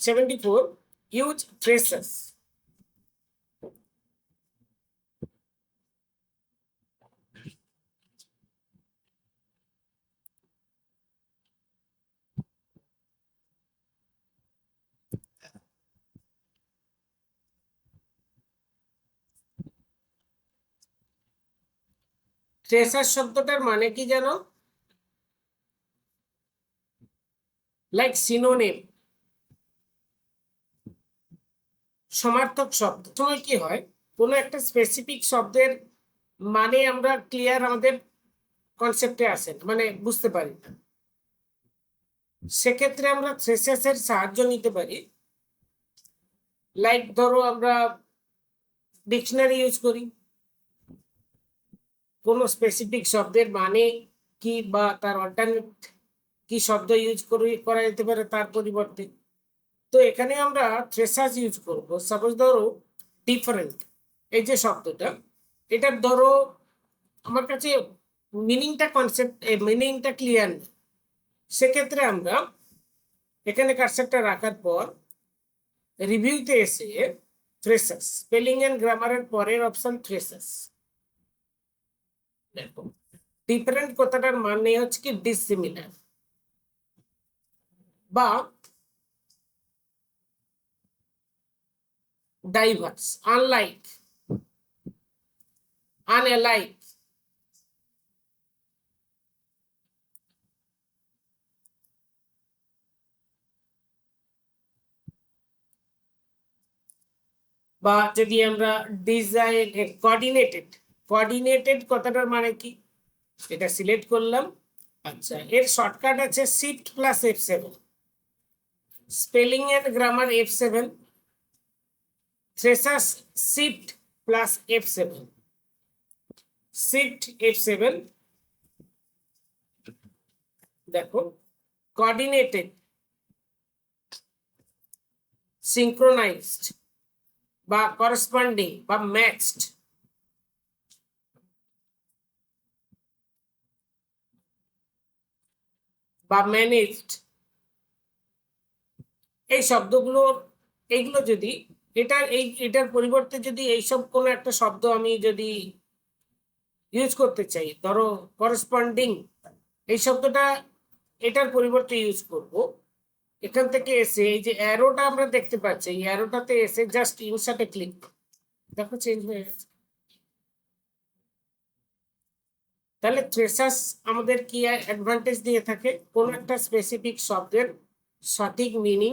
74 use traces. ট্রেসাস শব্দটার মানে কি জানো? লাইক সিনোনিম, সমার্থক শব্দ। সময় কি হয়, কোনো একটা স্পেসিফিক শব্দের মানে আমরা ক্লিয়ার আমাদের কনসেপ্টে আসে না, মানে বুঝতে পারি না, সেক্ষেত্রে আমরা ট্রেসাসের সাহায্য নিতে পারি। লাইক ধরো আমরা ডিকশনারি ইউজ করি, কোনো স্পেসিফিক শব্দের মানে কি বা তার অল্টারনেট কি শব্দ ইউজ করা যেতে পারে তার পরিবর্তে। তো এখানে আমরা ট্রেসাস ইউজ করব। সাপোজ ধরো ডিফারেন্ট, এই যে শব্দটা, এটার ধরো আমার কাছে মিনিংটা ক্লিয়ার নেই, সেক্ষেত্রে আমরা এখানে কার্সারটা রাখার পর রিভিউতে এসে ট্রেসাস, স্পেলিং এন্ড গ্রামারের পরের অপশন ট্রেসাস। দেখো ডিফারেন্ট কথাটার মানে হচ্ছে কি ডিসিমিলার বা ডাইভার্স, আনলাইক, আনঅ্যালাইক। বা যদি আমরা ডিজাইন, কোঅর্ডিনেটেড, কোঅর্ডিনেটেড কথাটার মানে কি, এটা সিলেক্ট করলাম। আচ্ছা, এর শর্টকাট আছে shift plus F7, spelling and grammar F7, thesaurus shift plus F7, shift F7। দেখো কোঅর্ডিনেটেড, সিঙ্ক্রোনাইজড বা করসপন্ডিং বা ম্যাচড, বা ম্যানেজড, এই শব্দগুলো, এইগুলো যদি এটার পরিবর্তে যদি এইসব কোনো একটা শব্দ আমি যদি ইউজ করতে চাই, ধরো করসপন্ডিং, এই শব্দটা এটার পরিবর্তে ইউজ করব। এখান থেকে এসে এই যে অ্যারোটা আমরা দেখতে পাচ্ছি, এই অ্যারোটাতে এসে জাস্ট ইনসার্টে ক্লিক, দেখো চেঞ্জ হয়ে গেছে। তাহলে ট্রেসাস আমাদের কি অ্যাডভান্টেজ দিয়ে থাকে, কোন একটা স্পেসিফিক শব্দের সঠিক মিনিং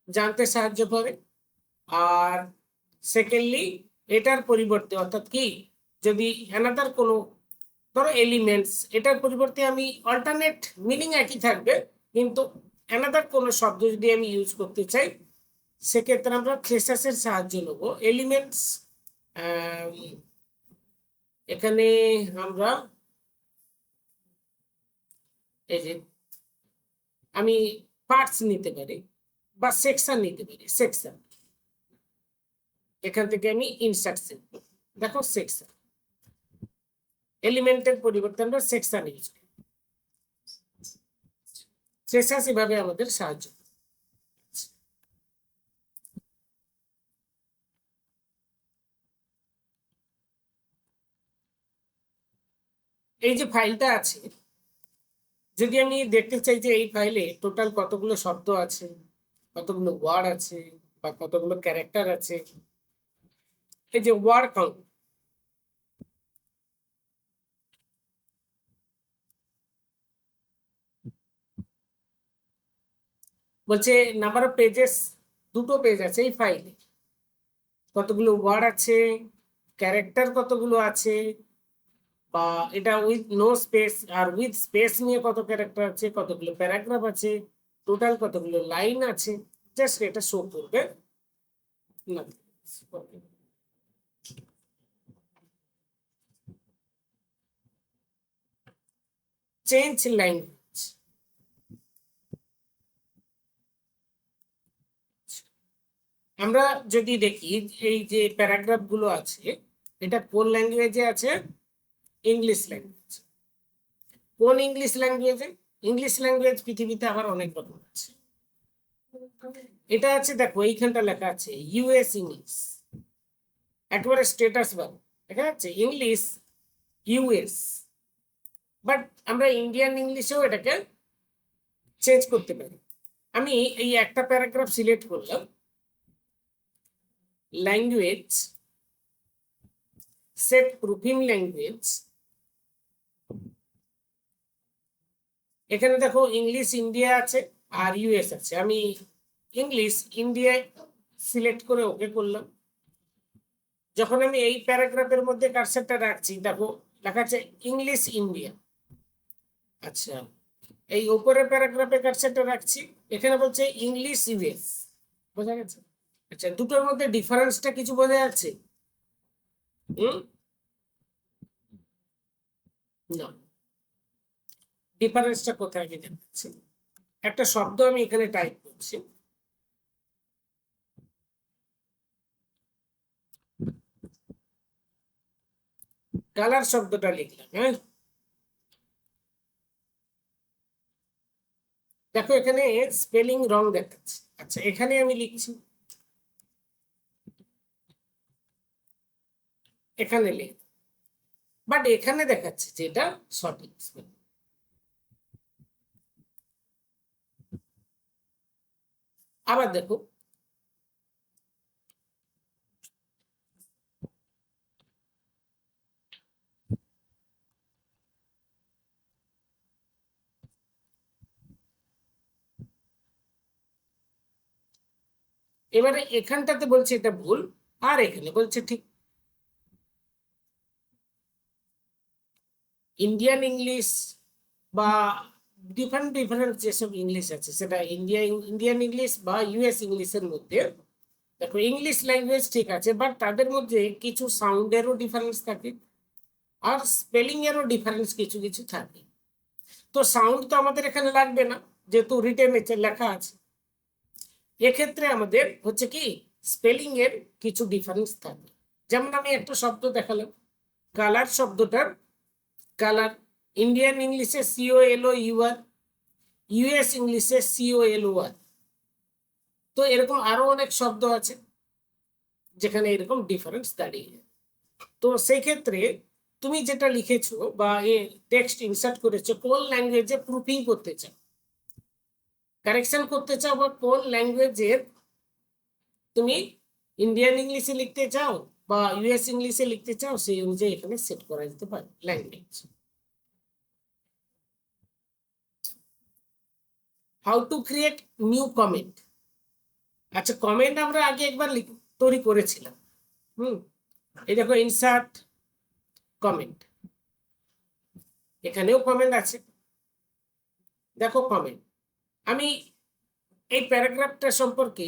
জানতে সাহায্য করে। আর সেকেন্ডলি এটার পরিবর্তে, অর্থাৎ কি যদি অ্যানাদার কোনো ধরো এলিমেন্টস, এটার পরিবর্তে আমি অল্টারনেট মিনিং একই থাকবে, কিন্তু অ্যানাদার কোনো শব্দ যদি আমি ইউজ করতে চাই, সেক্ষেত্রে আমরা ট্রেসাসের সাহায্য নেব। এলিমেন্টস, এখানে আমরা এই যে আমি পার্টস নিতে পারি বা সেকশন নিতে পারি, সেকশন, এখান থেকে আমি ইনসার্টশন, দেখো সেকশন, এলিমেন্টের পরিবর্তে আমরা সেকশন ইউজ করি। ট্রেসাস এভাবে আমাদের সাহায্য। এই যে ফাইলটা আছে, যদি আমি দেখতে চাই যে এই ফাইলে টোটাল কতগুলো শব্দ আছে, কতগুলো ওয়ার্ড আছে বা কতগুলো ক্যারেক্টার আছে, এই যে ওয়ার্ড কাউন্ট, বলছে নাম্বার অফ পেজেস, দুটো পেজ আছে এই ফাইলে, কতগুলো ওয়ার্ড আছে, ক্যারেক্টার কতগুলো আছে, বা এটা উইথ নো স্পেস আর উইথ স্পেস নিয়ে কত ক্যারেক্টার আছে, কতগুলো প্যারাগ্রাফ আছে, টোটাল কতগুলো লাইন আছে, জাস্ট এটা শো করবে না। চেঞ্জ ল্যাঙ্গুয়েজ, আমরা যদি দেখি এই যে প্যারাগ্রাফ গুলো আছে, এটা কোন ল্যাঙ্গুয়েজে আছে, ইংলিশ ল্যাঙ্গুয়েজ। কোন ইংলিশ ল্যাঙ্গুয়েজে? ইংলিশ ল্যাঙ্গুয়েজ পৃথিবীতে আবার অনেক রকম আছে, এটা আছে, দেখো এইখানটা লেখা আছে ইউএস ইংলিশ, একেবারে স্টেটাস বার দেখা যাচ্ছে ইংলিশ ইউএস, বাট আমরা ইন্ডিয়ান ইংলিশেও এটাকে চেঞ্জ করতে পারি। আমি এই একটা প্যারাগ্রাফ সিলেক্ট করলাম, ল্যাঙ্গুয়েজ, সেট প্রুফিং ল্যাঙ্গুয়েজ, এখানে দেখো ইংলিশ ইন্ডিয়া আছে আর ইউএস আছে, আমি ইংলিশ ইন্ডিয়া সিলেক্ট করে ওকে করলাম। যখন আমি এই প্যারাগ্রাফের মধ্যে কার্সারটা রাখছি, দেখো লেখা আছে ইংলিশ ইন্ডিয়া। আচ্ছা, এই উপরের প্যারাগ্রাফে কার্সারটা রাখছি, এখানে বলছে ইংলিশ ইউএস, বোঝা গেছে? আচ্ছা, দুটোর মধ্যে ডিফারেন্সটা কিছু বোঝা যাচ্ছে? না, ডিফারেন্সটা কোথায় আমি দেখাচ্ছি। একটা শব্দ আমি এখানে টাইপ করছি, কালার শব্দটা লিখলাম, হ্যাঁ, দেখো এখানে স্পেলিং রং দেখাচ্ছে। আচ্ছা, এখানে আমি লিখছি, এখানে লিখ, বাট এখানে দেখাচ্ছে যে এটা সঠিক স্পেলিং। আবার দেখো, এবারে এখানটাতে বলছে এটা ভুল, আর এখানে বলছে ঠিক। ইন্ডিয়ান ইংলিশ বা ডিফারেন্ট ডিফারেন্ট যেসব ইংলিশ আছে, সেটা ইন্ডিয়ান ইংলিশ বা ইউএস ইংলিশের মধ্যে দেখো ইংলিশ ল্যাঙ্গুয়েজ ঠিক আছে, বাট তাদের মধ্যে কিছু সাউন্ডেরও ডিফারেন্স থাকে আর স্পেলিং এরও ডিফারেন্স কিছু কিছু থাকে। তো সাউন্ড তো আমাদের এখানে লাগবে না, যেহেতু রিটেন লেখা আছে। এক্ষেত্রে আমাদের হচ্ছে কি স্পেলিং এর কিছু ডিফারেন্স থাকে। যেমন আমি একটা শব্দ দেখালাম, কালার শব্দটার কালার ইন্ডিয়ান ইংলিশে COLOUR, ইউএস ইংলিশে COLOR। তো এরকম আরো অনেক শব্দ আছে যেখানে এরকম ডিফারেন্স দাঁড়িয়ে যায়। তো সেই ক্ষেত্রে তুমি যেটা লিখেছো বা টেক্সট ইনসার্ট করেছো, কোন ল্যাঙ্গুয়েজে প্রুফিং করতে চাও, কারেকশন করতে চাও, বা কোন ল্যাঙ্গুয়েজের তুমি ইন্ডিয়ান ইংলিশে লিখতে চাও বা ইউএস ইংলিশে লিখতে চাও, সেই অনুযায়ী এখানে সেট করা যেতে পারে language. How to create new comment. আচ্ছা, কমেন্ট আমরা আগে একবার তৈরি করেছিলাম। এই দেখো ইনসার্ট কমেন্ট, এখানেও কমেন্ট আছে, দেখো কমেন্ট। আমি এই প্যারাগ্রাফটা সম্পর্কে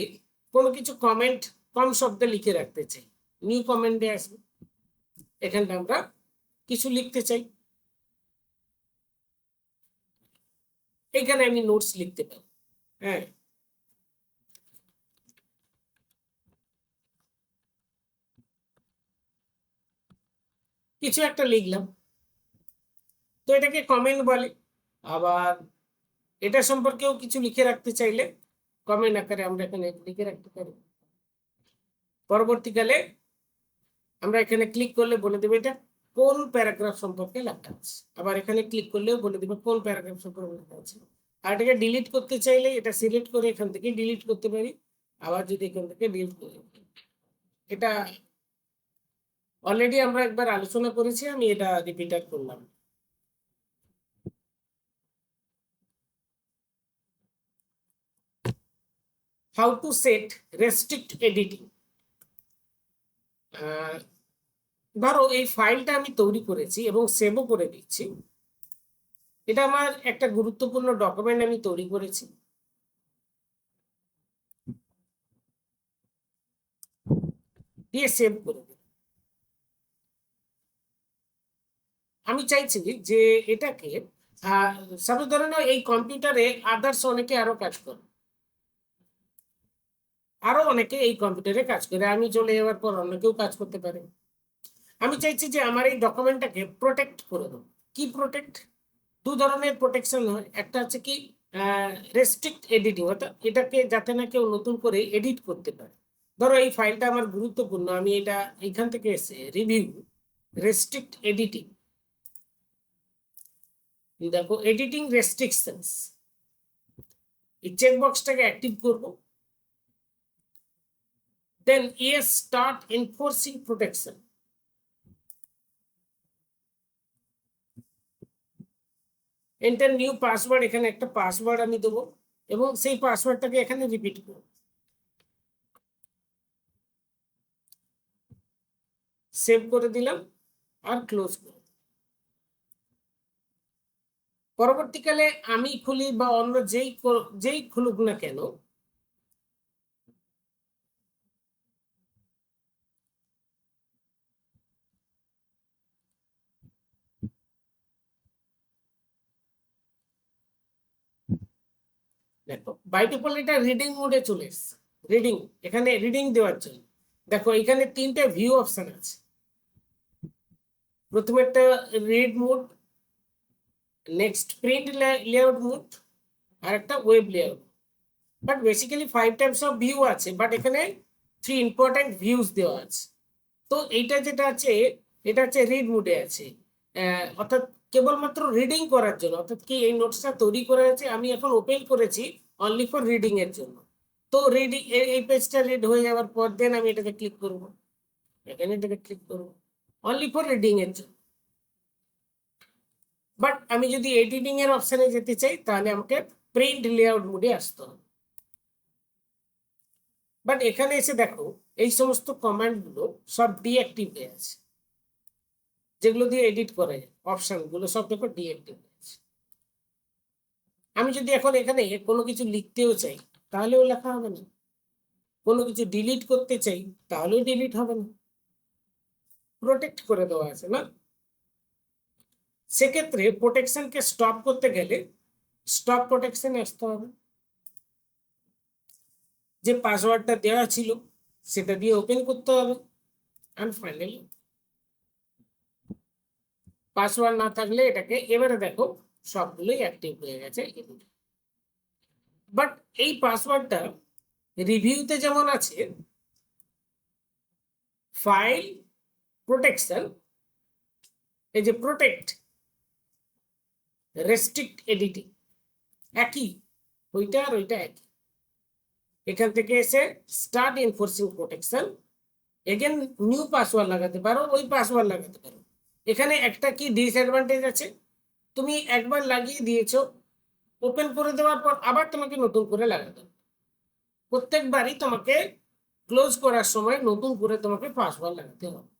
কোনো কিছু কমেন্ট কম শব্দে লিখে রাখতে চাই, নিউ কমেন্টে আসবে, এখানটা আমরা কিছু লিখতে চাই, এখানে আমি নোটস লিখতে পারি। হ্যাঁ, কিছু একটা লিখলাম, তো এটাকে কমেন্ট বলে। আবার এটা সম্পর্কেও কিছু লিখে রাখতে চাইলে কমেন্ট আকারে আমরা এখানে লিখে রাখতে পারি। পরবর্তীকালে আমরা এখানে ক্লিক করলে বলে দেবে এটা কোন প্যারাগ্রাফ সম্পর্কে লেখা আছে, আবার এখানে ক্লিক করলেও বলে দেবে কোন প্যারাগ্রাফ সম্পর্কে লেখা আছে। আর এটাকে ডিলিট করতে চাইলে এটা সিলেক্ট করে এখান থেকে ডিলিট করতে পারি, আবার যদি এখান থেকে ডিলিট করি। এটা অলরেডি আমরা একবার আলোচনা করেছি, আমি এটা রিপিটার করলাম। How to set restrict editing. ধরো এই ফাইলটা আমি তৈরি করেছি এবং সেভও করে দিচ্ছি, এটা আমার একটা গুরুত্বপূর্ণ ডকুমেন্ট আমি তৈরি করেছি, দিয়ে সেভ করে দিই। আমি চাইছি যে এটাকে সাপোজ ধরে নাও এই কম্পিউটারে আদার্স অনেকে আরো কাজ করে, আরো অনেকে এই কম্পিউটারে কাজ করে, আমি চলে যাওয়ার পর অন্য কেউ কাজ করতে পারে। আমি চাইছি যে আমার এই ডকুমেন্টটাকে প্রোটেক্ট করে দেবো। কি প্রোটেক্ট? দু ধরনের প্রোটেকশন হয়, একটা হচ্ছে কি রেস্ট্রিক্ট এডিটিং, অর্থাৎ এটাকে যাতে না কেউ নতুন করে এডিট করতে পারে। ধরো এই ফাইলটা আমার গুরুত্বপূর্ণ, আমি এটা এখান থেকে এসে রিভিউ রেস্ট্রিক্ট এডিটিং, দেখো এডিটিং রেস্ট্রিকশনস, এই চেকবক্সটাকে অ্যাক্টিভ করব। Then yes start enforcing protection. Enter new password, এখানে একটা পাসওয়ার্ড আমি দেবো এবং সেই পাসওয়ার্ডটাকে এখানে রিপিট করব। সেভ করে দিলাম আর ক্লোজ করব। পরবর্তীকালে আমি খুলি বা অন্য যেই খুলুক না কেন, দেখো বাই ডিফল্ট এটা রিডিং মোডে চলে এসছে। রিডিং, এখানে রিডিং দেওয়ার জন্য দেখো এখানে তিনটে ভিউ অপশন আছে। প্রথমে একটা read mode, next print layout mode, আর একটা web layout. But basically 5 types of view আছে, বাট এখানে 3 ইম্পর্টেন্ট ভিউজ দেওয়া আছে। তো এইটা যেটা আছে এটা হচ্ছে রিড মোডে আছে, অর্থাৎ কেবলমাত্র রিডিং করার জন্য। অর্থাৎ কি এই নোটসটা তৈরি করা হয়েছে, আমি এখন ওপেন করেছি অনলি ফর রিডিং এর জন্য। তো রিডিং, এই পেজটা রিড হয়ে যাওয়ার পর দেন আমি এটাকে ক্লিক করব, এখানে এটাকে ক্লিক করব অনলি ফর রিডিং এর জন্য। বাট আমি যদি এডিটিং এর অপশনে যেতে চাই তাহলে আমাকে প্রিন্ট লেআউট মোডে আসতে হবে। বাট এখানে এসে দেখো এই সমস্ত কমান্ড গুলো সব ডিঅ্যাক্টিভ হয়ে আছে, যেগুলো দিয়ে এডিট করা যায় অপশন গুলো সব দেখো ডিঅ্যাক্টিভ হয়ে আছে। আমি যদি এখন এখানে কোনো কিছু লিখতেও চাই তাহলেও লেখা হবে না, কোনো কিছু ডিলিট করতে চাই তাহলেও ডিলিট হবে না, প্রোটেক্ট করে দেওয়া আছে না। সেক্ষেত্রে প্রোটেকশনকে স্টপ করতে গেলে স্টপ প্রোটেকশনে আসতে হবে। যে পাসওয়ার্ডটা দেওয়া ছিল সেটা দিয়ে ওপেন করতে হবে, অ্যান্ড ফাইনালি পাসওয়ার্ড না থাকলে এটাকে, এবারে দেখো সবগুলোই অ্যাক্টিভ হয়ে গেছে। বাট এই পাসওয়ার্ডটা রিভিউতে যেমন আছে, ফাইল প্রোটেকশন, এই যে প্রোটেক্ট রেস্ট্রিক্ট এডিটিং একই, ওইটা আর ওইটা একই। এখান থেকে এসে start enforcing protection, again new password লাগাতে পারো, ওই পাসওয়ার্ড লাগাতে পারো। এখানে একটা কি ডিসঅ্যাডভান্টেজ আছে, তুমি একবার লাগিয়ে দিয়েছো, ওপেন করে দেওয়ার পর আবার তোমাকে নতুন করে লাগাতে হবে। প্রত্যেকবারই তোমাকে ক্লোজ করার সময় নতুন করে তোমাকে পাসওয়ার্ড লাগাতে হবে।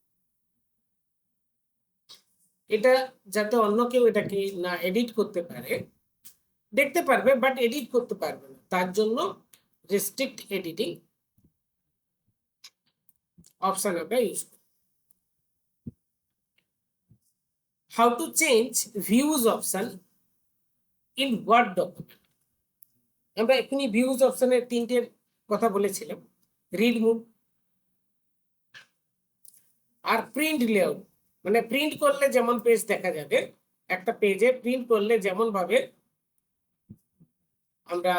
এটা যাতে অন্য কেউ এটাকে না এডিট করতে পারে, দেখতে পারবে বাট এডিট করতে পারবে না, তার জন্য রেস্ট্রিক্ট এডিটিং অপশন আমরা ইউজ করি। How to change views option in Word document. আমরা এখনই ভিউজ অপশনের তিনটের কথা বলেছিলাম, রিড মোড আর প্রিন্ট লেআউট। মানে প্রিন্ট করলে যেমন পেজ দেখা যাবে, একটা পেজে প্রিন্ট করলে যেমন ভাবে আমরা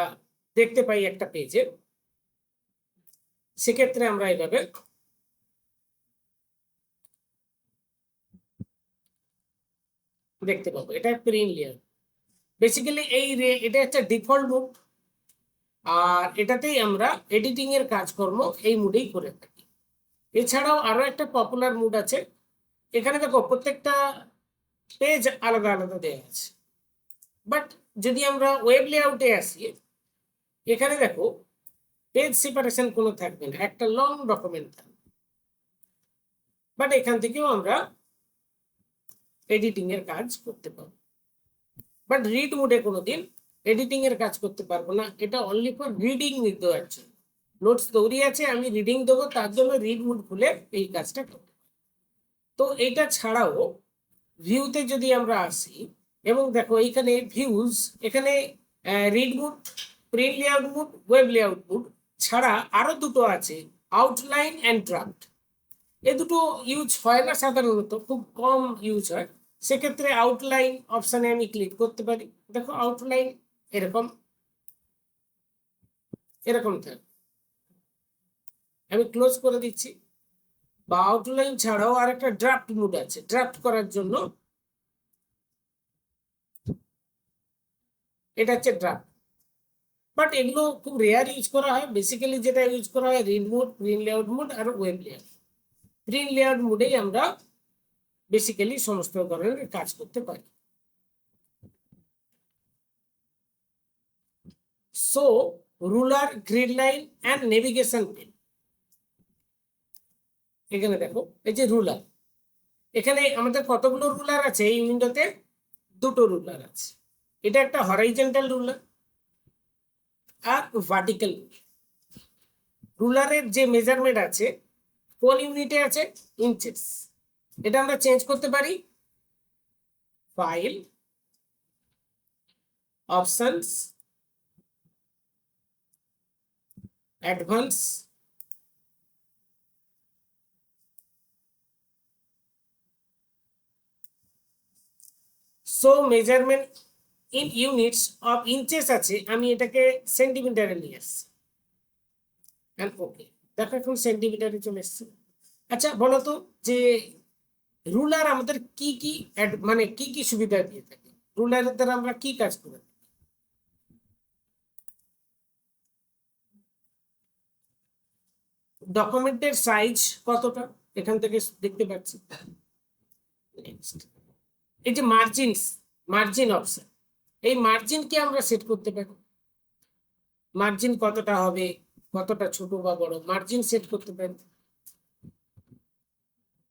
দেখতে পাই একটা পেজে, সেক্ষেত্রে আমরা এইভাবে দেখতে পাবো। এটা প্রিন্ট লেআউট বেসিক্যালি এটা হচ্ছে ডিফল্ট মুড, আর এটাতেই আমরা এডিটিং এর কাজকর্ম এই মুডেই করে থাকি। এছাড়াও আরো একটা পপুলার মুড আছে, এখানে দেখো প্রত্যেকটা পেজ আলাদা আলাদা দেওয়া আছে। বাট যদি আমরা ওয়েব লেআউটে আসি, এখানে দেখো পেজ সেপারেশন কোনো থাকবে না, একটা লং ডকুমেন্ট থাকবে। বাট এখান থেকেও আমরা এডিটিং এর কাজ করতে পারবো। বাট রিড মোডে কোনোদিন এডিটিং এর কাজ করতে পারবো না, এটা অনলি ফর রিডিং দেওয়ার জন্য। নোটস তৈরি আছে, আমি রিডিং দেবো, তার জন্য রিড মোড খুলে এই কাজটা করতে। তো এইটা ছাড়াও ভিউতে যদি আমরা আসি এবং দেখো এইখানে ভিউজ, এখানে read mode, print layout mode, web layout mode ছাড়া আরো দুটো আছে, আউটলাইন অ্যান্ড ড্রাফট। এ দুটো ইউজ হয় না সাধারণত, খুব কম ইউজ হয়। সেক্ষেত্রে আউটলাইন অপশানে আমি ক্লিক করতে পারি, দেখো আউটলাইন এরকম এরকম থাকে। আমি ক্লোজ করে দিচ্ছি। বা আউটলাইন ছাড়াও আর একটা ড্রাফট মোড আছে, ড্রাফট করার জন্য এটা হচ্ছে ড্রাফট। বাট এগুলো খুব রেয়ার ইউজ করা হয়। বেসিক্যালি যেটা ইউজ করা হয় read mode, print layout mode আর ওয়েব লেয়ার। প্রিন্ট লেআউট মোডেই আমরা বেসিক্যালি সমস্ত ধরনের কাজ করতে পারি। So ruler, grid line and navigation pane. এখানে দেখো এই যে রুলার, এখানে আমাদের কতগুলো রুলার আছে এই উইন্ডোতে? দুটো রুলার আছে। এটা একটা হরাইজন্টাল রুলার আর ভার্টিক্যাল। রুলারের যে মেজারমেন্ট আছে কোন ইউনিটে আছে? ইঞ্চেস। এটা আমরা চেঞ্জ করতে পারি file, options, advance, so measurement in units of inches আছে, আমি এটাকে সেন্টিমিটারে নিয়ে আসছি। ওকে, দেখো এখন সেন্টিমিটারে চলে এসছে। আচ্ছা বলো তো যে রুলার আমাদের কি কি মানে কি কি সুবিধা দিয়ে থাকে? রুলারের দ্বারা আমরা কি কাজ করে? ডকুমেন্টের সাইজ কতটা এখান থেকে দেখতে পাচ্ছি। এই যে মার্জিন অপশন, এই মার্জিনকে আমরা সেট করতে পারি। মার্জিন কতটা হবে, কতটা ছোট বা বড়, মার্জিন সেট করতে পারি।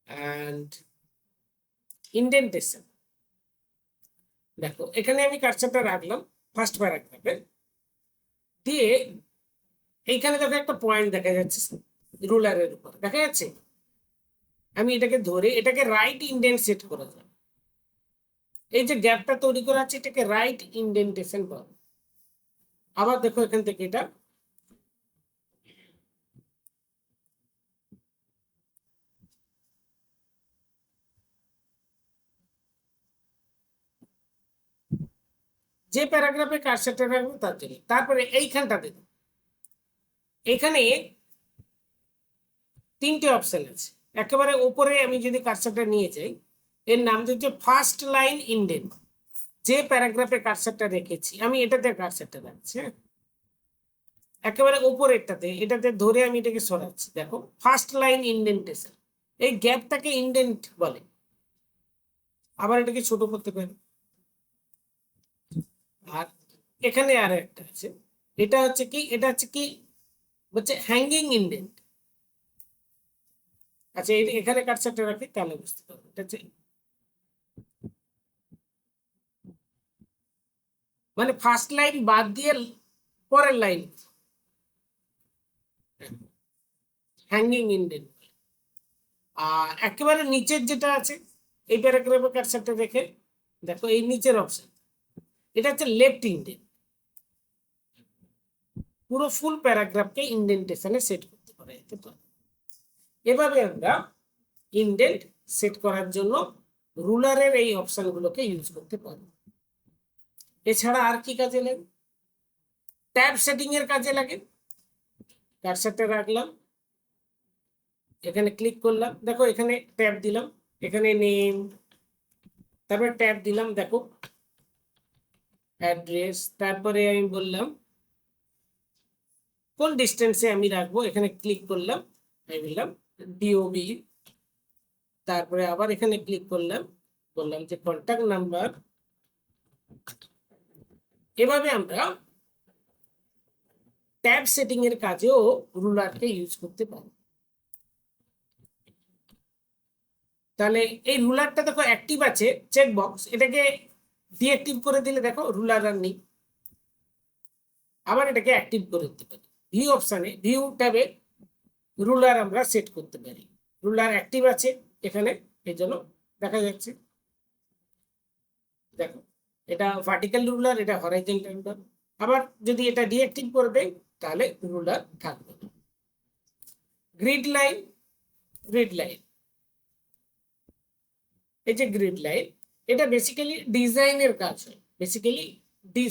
অ্যান্ড ইন্ডেন্টেশন, দেখো এখানে আমি কার্সারটা রাখলাম ফার্স্ট প্যারাগ্রাফে দিয়ে, এইখানে দেখো একটা পয়েন্ট দেখা যাচ্ছে রুলারের উপর দেখা যাচ্ছে। আমি এটাকে ধরে এটাকে রাইট ইন্ডেন্ট সেট করা যায়। এই যে গ্যাপটা তৈরি করা আছে এটাকে রাইট ইন্ডেন্টেশন বলে। আবার দেখো এখান থেকে এটা যে প্যারাগ্রাফে কার্সারটা রাখবো তার জন্য। তারপরে এইখানটা দেখো, এখানে তিনটে অপশন আছে। একেবারে উপরে আমি যদি কার্সারটা নিয়ে যাই, এর নাম দিচ্ছে ফার্স্ট লাইন ইন্ডেন্ট। যে প্যারাগ্রাফে কার্সারটা রেখেছি আমি এটাতে কার্সারটা রাখছি। হ্যাঁ, একেবারে উপরেরটাতে, এটাতে ধরে আমি এটাকে সরাচ্ছি। দেখো ফার্স্ট লাইন ইন্ডেন্টেশন, এই গ্যাপটাকে ইন্ডেন্ট বলে। আবার এটাকে ছোট করতে পারি। আর এখানে আর একটা আছে, এটা হচ্ছে কি, এটা হচ্ছে কি হচ্ছে হ্যাঙ্গিং ইন্ডেন্ট। আচ্ছা এখানে কার্সারটা রাখি তাহলে বুঝতে পারবো। এটা হচ্ছে মানে ফার্স্ট লাইন বাদ দিয়ে পরের লাইন হ্যাঙ্গিং ইন্ডেন্ট। আর একেবারে নিচের যেটা আছে এই প্যারাগ্রাফের কার্সারটা দেখে দেখো এই নিচের অপশন, এটা হচ্ছে লেফট ইন্ডেন্ট। পুরো ফুল প্যারাগ্রাফকে ইন্ডেন্টেশনে সেট করতে পারে। এভাবে আমরা ইন্ডেন্ট সেট করার জন্য রুলারের এই অপশনগুলোকে ইউজ করতে পারি। এছাড়া আর কি কাজে লাগে? ট্যাব সেটিং এর কাজে লাগে। কার্সারটা রাখলাম, এখানে ক্লিক করলাম, দেখো এখানে ট্যাব দিলাম, এখানে নেম, তারপরে ট্যাব দিলাম, দেখো অ্যাড্রেস, তারপরে আমি বললাম কোন ডিস্টেন্সে আমি রাখবো, এখানে ক্লিক করলাম, আমি বললাম ডিওবি, তারপরে আবার এখানে ক্লিক করলাম, বললাম যে কন্ট্যাক্ট নাম্বার। এভাবে আমরা ট্যাব সেটিং এর কাজেও রুলারকে ইউজ করতে পারি। তাহলে এই রুলারটা দেখো অ্যাক্টিভ আছে চেক বক্স, এটাকে ডিঅ্যাক্টিভ করে দিলে দেখো রুলার আর নেই। আবার এটাকে অ্যাক্টিভ করে দিতে পারি। ভিউ অপশানে, ভিউ ট্যাবে রুলার আমরা সেট করতে পারি। রুলার অ্যাক্টিভ আছে এখানে, এই জন্য দেখা যাচ্ছে। দেখো এটা ভার্টিক্যাল রুলার, এটা হরাইজন্টাল রুলার। আবার যদি এটা ডিঅ্যাক্টিভ করে দেয় তাহলে রুলার থাকবে না। গ্রিড লাইন, গ্রিড লাইন, এই যে গ্রিড লাইন, এটা বেসিক্যালি ডিজাইনের কাজ হয়। বেসিক্যালি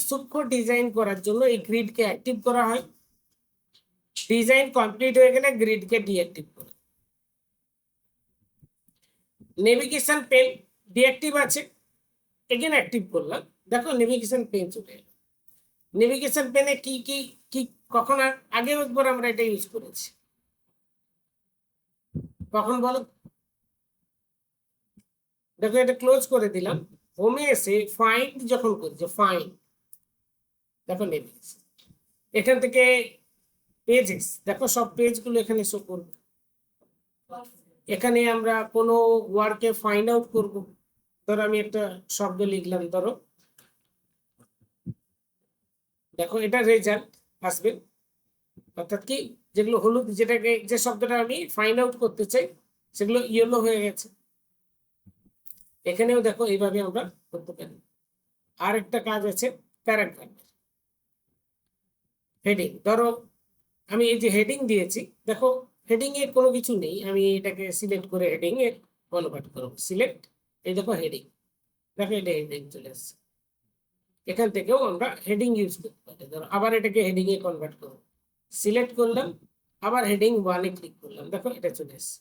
সূক্ষ্ম ডিজাইন করার জন্য এই গ্রিডকে অ্যাক্টিভ করা হয়। ডিজাইন কমপ্লিট হয়ে গেলে গ্রিডকে ডিঅ্যাক্টিভ করো। নেভিগেশন পেন ডিঅ্যাক্টিভ আছে, এগেন অ্যাক্টিভ করলাম, দেখো নেভিগেশন পেন চলে এলো। নেভিগেশন পেনে কি কি কি কখন আগেও একবার আমরা এটা ইউজ করেছি, কখন বলো? দেখো এটা ক্লোজ করে দিলাম, হোমে এসে ফাইন্ড যখন করছে ফাইন্ড, দেখো নেভিগেশন, এখান থেকে পেজেস, দেখো সব পেজগুলো এখানে শো করবে। এখানে আমরা কোনো ওয়ার্ডকে ফাইন্ড আউট করব, ধরো আমি একটা শব্দ লিখলাম, ধরো দেখো এটা রেজাল্ট আসবে, অর্থাৎ কি যেগুলো হলুদ, যেটাকে যে শব্দটা আমি ফাইন্ড আউট করতে চাই সেগুলো ইয়েলো হয়ে গেছে। এখানেও দেখো এইভাবে আমরা করতে পারি। আর একটা কাজ আছে প্যারাগ্রাফ হেডিং, ধরো আমি এই যে হেডিং দিয়েছি, দেখো হেডিং এ কোনো কিছু নেই, আমি এটাকে সিলেক্ট করে হেডিং এ কনভার্ট করব, সিলেক্ট, এই দেখো হেডিং, দেখো এটা হেডিং চলে আসছে। এখান থেকেও আমরা হেডিং ইউজ করতে পারি। ধরো আবার এটাকে হেডিং এ কনভার্ট করব, সিলেক্ট করলাম, আবার হেডিং 1 এ ক্লিক করলাম, দেখো এটা চলে আসছে।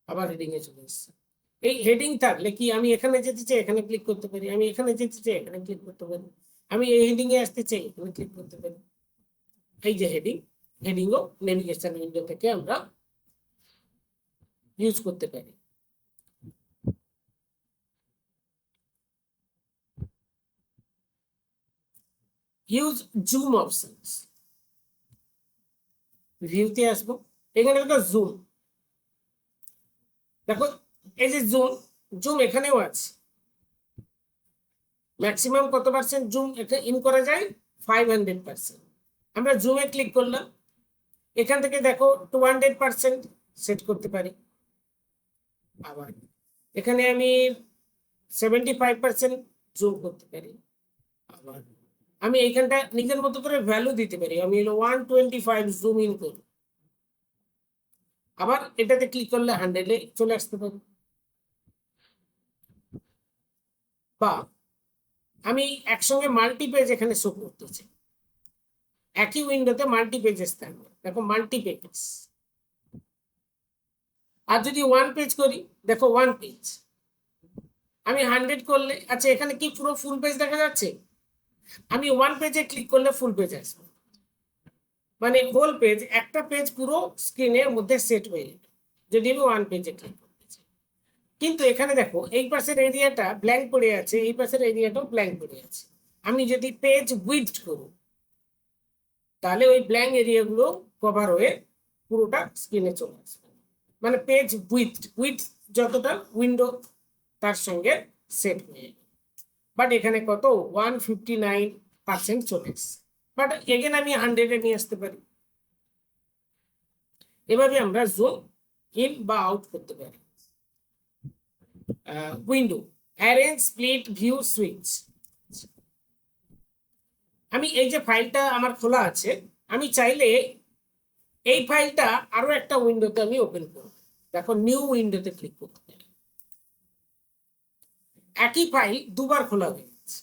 আবার হেডিং এ চলে আসছে। এই হেডিং থাকলে কি আমি এখানে যেতে চাই এখানে ক্লিক করতে পারি, আমি এখানে যেতে চাই এখানে ক্লিক করতে পারি, আমি এই হেডিং এ আসতে চাই এখানে ক্লিক করতে পারি। এই যে হেডিং, হেডিংও নেভিগেশন উইন্ডো থেকে আমরা ইউজ করতে পারি। ইউজ জুম অপশনস, ভিউতে আসবো, এখানে দেখো জুম, দেখো এই যে জুম, জুম এখানেও আছে, ম্যাক্সিমাম কত পার্সেন্ট জুম ইন করা যায়, 500%। আমরা জুমে ক্লিক করলাম, এখান থেকে দেখো 200% সেট করতে পারি। আবার এখানে আমি 75% জুম করতে পারি। আবার আমি এইখানটা নিজের মতো করে ভ্যালু দিতে পারি, আমি 125 জুম ইন করি, আবার এটাতে ক্লিক করলে 100 এ চলে আসতে পারি। বা আমি একসঙ্গে মাল্টি পেজ এখানে শো করতেছি, একই উইন্ডোতে মাল্টি পেজেস থাকবে, দেখো মাল্টি পেজেস। আর যদি ওয়ান পেজ করি, দেখো ওয়ান পেজ, আমি 100 করলে, আচ্ছা এখানে কি পুরো ফুল পেজ দেখা যাচ্ছে? আমি ওয়ান পেজে ক্লিক করলে ফুল পেজ আসবে, মানে হোল পেজ, একটা পেজ পুরো স্ক্রিনের মধ্যে সেট হয়ে যাবে যদি আমি ওয়ান পেজে ক্লিক করতে চাই। কিন্তু এখানে দেখো এই পাশের এরিয়াটা ব্ল্যাঙ্ক পড়ে আছে, এই পাশের এরিয়াটাও ব্ল্যাঙ্ক পড়ে আছে। আমি যদি পেজ উইডথ করব, তাহলে ওই ব্ল্যাঙ্ক এরিয়াগুলো কভার হয়ে পুরোটা স্ক্রিনে চলে আসবে, মানে পেজ উইডথ, উইডথ যতটা উইন্ডো তার সঙ্গে সেট হয়ে যাবে। বাট এখানে কত 159% চলে এসছে, বাট এগেন আমি 100 এ নিয়ে আসতে পারি। এভাবে আমরা জুম ইন বা আউট করতে পারি। Window arrange split view switch, আমি এই যে ফাইলটা আমার খোলা আছে, আমি চাইলে এই ফাইলটা আরো একটা উইন্ডোতে আমি ওপেন করব, দেখো নিউ উইন্ডোতে ক্লিক করতে পারি, একই ফাইল দুবার খোলা হয়ে গেছে।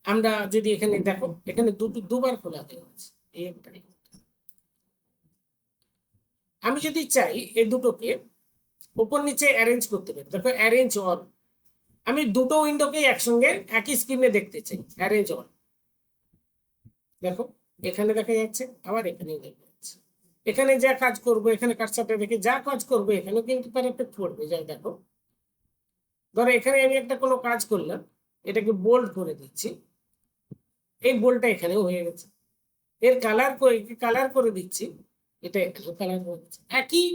আমরা যদি এখানে দেখো, এখানে দুবার খোলা হয়ে গেছে, এই একটা, আমি যদি চাই এই দুটোকে উপর নিচে অ্যারেঞ্জ করতে পারি, দেখো অ্যারেঞ্জ অল, আমি দুটো উইন্ডোকে একসঙ্গে একই স্ক্রিনে দেখতে চাই, অ্যারেঞ্জ অল, দেখো এখানে দেখা যাচ্ছে, আবার এখানে দেখা যাচ্ছে। এখানে যা কাজ করব, এখানে কার্সারটা দেখে যা কাজ করবো এখানেও কিন্তু তার এফেক্ট পড়বে। যাই দেখো, ধরো এখানে আমি একটা কোনো কাজ করলাম, এটাকে বোল্ড করে দিচ্ছি, এই বোল্ডটা এখানেও হয়ে গেছে, এর কালার করে দিচ্ছি, এটা এখানেও কালার করে দিচ্ছি। একই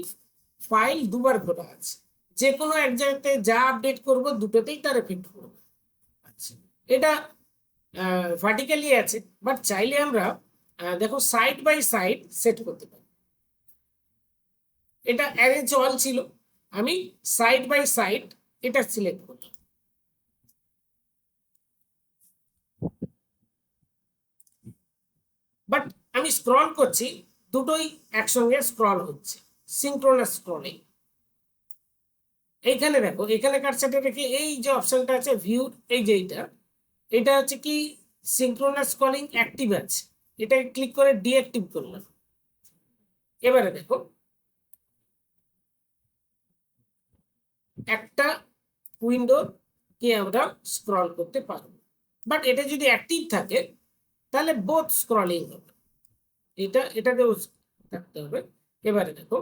ফাইল দুবার খোলা আছে, যে কোনো এক জায়গাতে যা আপডেট করব দুটোতেই তার এফেক্ট পড়বে। আচ্ছা, এটা ভার্টিক্যালি আছে, বাট চাইলে আমরা দেখো সাইড বাই সাইড সেট করতে পারি। এটা অ্যারেঞ্জ অল ছিল, আমি সাইড বাই সাইড এটা সিলেক্ট করলাম, বাট আমি স্ক্রল করছি, দুটোই একসঙ্গে স্ক্রল হচ্ছে, সিনক্রোনাস স্ক্রলিং। এইখানে দেখো, এখানে কার্সারটা রেখে এই যে অপশনটা আছে ভিউ, এই যে এটা হচ্ছে কি সিঙ্ক্রোনাস কলিং অ্যাক্টিভ আছে, এটা ক্লিক করে ডিঅ্যাক্টিভ করলাম। এবারে দেখো একটা উইন্ডো কে আমরা স্ক্রল করতে পারবো, বাট এটা যদি অ্যাক্টিভ থাকে তাহলে বোথ স্ক্রলিং হবে, এটাকেও থাকতে হবে। এবারে দেখো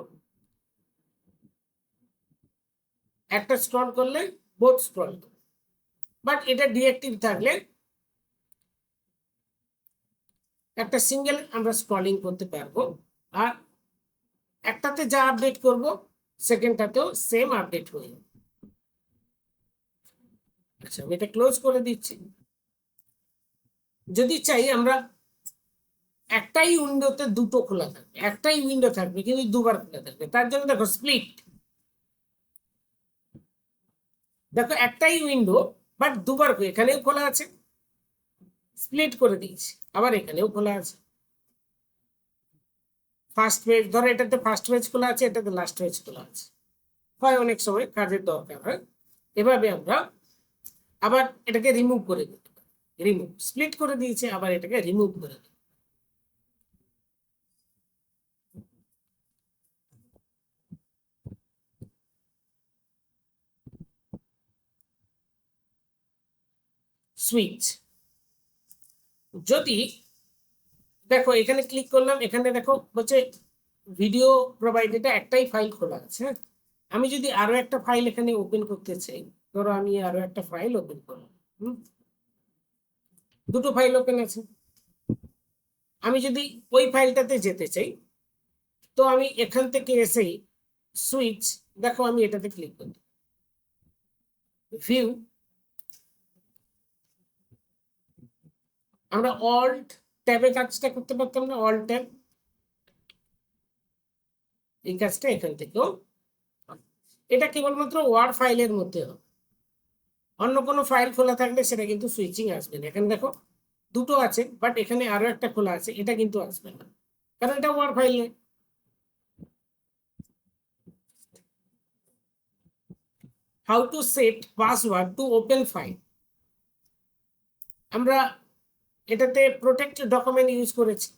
একটা স্ক্রল করলে বোথ স্ক্রল করবে, বাট এটা ডিঅ্যাক্টিভ থাকলে একটা সিঙ্গেল আমরা স্ক্রলিং করতে পারবো, আর একটাতে যা আপডেট করব সেকেন্ডটাতেও সেম আপডেট হয়ে যাবে। আচ্ছা, আমি এটা ক্লোজ করে দিচ্ছি। যদি চাই আমরা একটাই উইন্ডোতে দুটো খোলা থাকবে, একটাই উইন্ডো থাকবে কিন্তু দুবার খোলা থাকবে, তার জন্য দেখো স্প্লিট, দেখো একটাই উইন্ডো বাট দুবার এখানেও খোলা আছে, স্প্লিট করে দিয়েছি, আবার এখানেও খোলা আছে। ফার্স্ট পেজ ধরো, এটাতে ফার্স্ট পেজ খোলা আছে, এটাতে লাস্ট পেজ খোলা আছে, হয় অনেক সময় কাজের দরকার হয়। এভাবে আমরা আবার এটাকে রিমুভ করে দিতে পারি, রিমুভ স্প্লিট করে দিয়েছে, আবার এটাকে রিমুভ করে দিই। সুইচ, যদি দেখো এখানে ক্লিক করলাম, এখানে দেখো হচ্ছে ভিডিও প্রোভাইডারটা একটাই ফাইল খোলা আছে, হ্যাঁ? আমি যদি আরো একটা ফাইল এখানে ওপেন করতে চাই, ধরো আমি আরো একটা ফাইল ওপেন করলাম, দুটো ফাইল ওপেন আছে, আমি যদি ওই ফাইলটাতে যেতে চাই তো আমি এখান থেকে এসেই সুইচ, দেখো আমি এটাতে ক্লিক করি, ভিউ, আমরা অল্ট ট্যাবে কাজটা করতে পারতাম না, অল্ট ট্যাব, এই কাজটা এখান থেকেও, এটা কেবলমাত্র ওয়ার্ড ফাইলের মধ্যে হবে, অন্য কোনো ফাইল খোলা থাকলে সেটা কিন্তু সুইচিং আসবে না। এখানে দেখো দুটো আছে বাট এখানে আরো একটা খোলা আছে, এটা কিন্তু আসবে না কারণ এটা ওয়ার্ড ফাইল নেই। How to set password to open file, আমরা এটাতে প্রোটেক্ট ডকুমেন্ট ইউজ করেছি,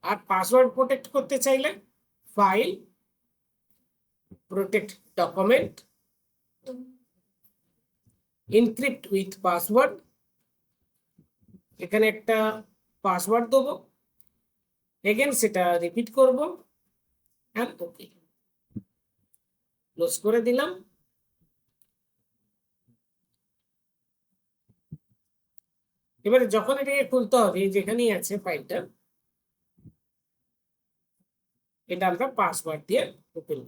আর পাসওয়ার্ড প্রোটেক্ট করতে চাইলে file protect document encrypt with password, এখানে একটা পাসওয়ার্ড দেবো, এগেন সেটা রিপিট করব, এন্ড ওকে, ক্লোজ করে দিলাম। এবারে যখন এটাকে খুলতে হবে, যেখানেই আছে ফাইলটা, এটা আমরা পাসওয়ার্ড দিয়ে open,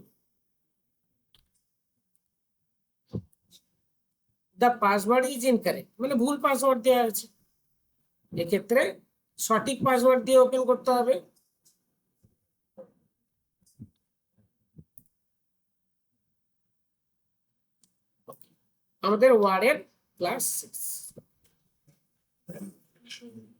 the password is incorrect, মানে ভুল পাসওয়ার্ড দেওয়া আছে, এক্ষেত্রে সঠিক পাসওয়ার্ড দিয়ে ওপেন করতে হবে। আমাদের ওয়ার্ডের ক্লাস 6।